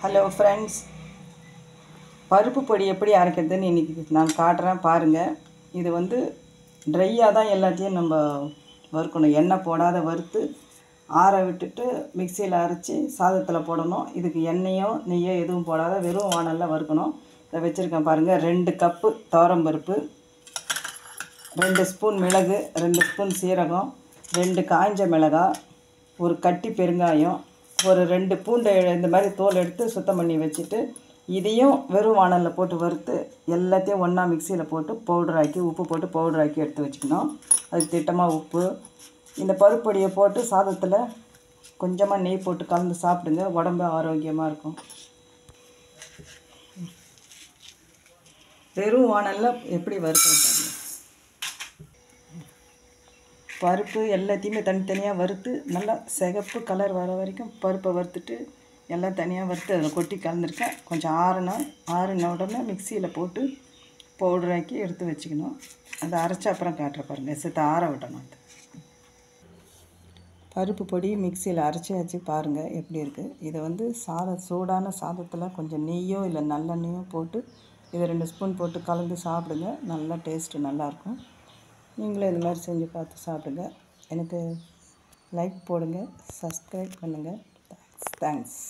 Hello friends, பருப்பு பொடி எப்படி அரைக்கிறதுன்னு இன்றைக்கி நான் காட்டுறேன் பாருங்கள். இது வந்து ட்ரையாக தான் எல்லாத்தையும் நம்ம வறுக்கணும். எண்ணெய் போடாத வறுத்து ஆற விட்டுட்டு மிக்சியில் அரைச்சி சாதத்தில் போடணும். இதுக்கு எண்ணெயோ நெய்யோ எதுவும் போடாத வெறும் வானலில் வறுக்கணும். இதை வச்சுருக்கேன் பாருங்கள். 2 கப்பு துவரம்பருப்பு, 2 ஸ்பூன் மிளகு, 2 ஸ்பூன் சீரகம், 2 காய்ஞ்ச மிளகாய், ஒரு கட்டி பெருங்காயம், ஒரு 2 பூண்டை இந்த மாதிரி தோல் எடுத்து சுத்தம் பண்ணி வச்சுட்டு இதையும் வெறும் வானலில் போட்டு வறுத்து எல்லாத்தையும் ஒன்றா மிக்சியில் போட்டு பவுடராக்கி உப்பு போட்டு பவுடராக்கி எடுத்து வச்சுக்கணும். அதுக்கு திட்டமாக உப்பு. இந்த பருப்பொடியை போட்டு சாதத்தில் கொஞ்சமாக நெய் போட்டு கலந்து சாப்பிடுங்க. உடம்பு ஆரோக்கியமாக இருக்கும். வெறும் வானலில் எப்படி வறுக்கணும் பாருங்கள். பருப்பு எல்லாத்தையுமே தனித்தனியாக வறுத்து நல்லா சிகப்பு கலர் வர வரைக்கும் பருப்பை வறுத்துட்டு எல்லாம் தனியாக வறுத்து அதில் கொட்டி கலந்துருக்கேன். கொஞ்சம் ஆறின உடனே மிக்சியில் போட்டு பவுடராக்கி எடுத்து வச்சுக்கணும். அதை அரைச்ச அப்புறம் காட்டுற பாருங்கள். சேர்த்து ஆற விடணும். அது பருப்பு பொடி மிக்சியில் அரைச்சி வச்சு பாருங்கள் எப்படி இருக்குது. இதை வந்து சூடான சாதத்தில் கொஞ்சம் நெய்யோ இல்லை நல்லெண்ணெயோ போட்டு இதை 2 ஸ்பூன் போட்டு கலந்து சாப்பிடுங்க. நல்லா டேஸ்ட்டு நல்லாயிருக்கும். நீங்களும் இது மாதிரி செஞ்சு பார்த்து சாப்பிடுங்க. எனக்கு லைக் போடுங்க, சப்ஸ்கிரைப் பண்ணுங்கள். தேங்க்ஸ்.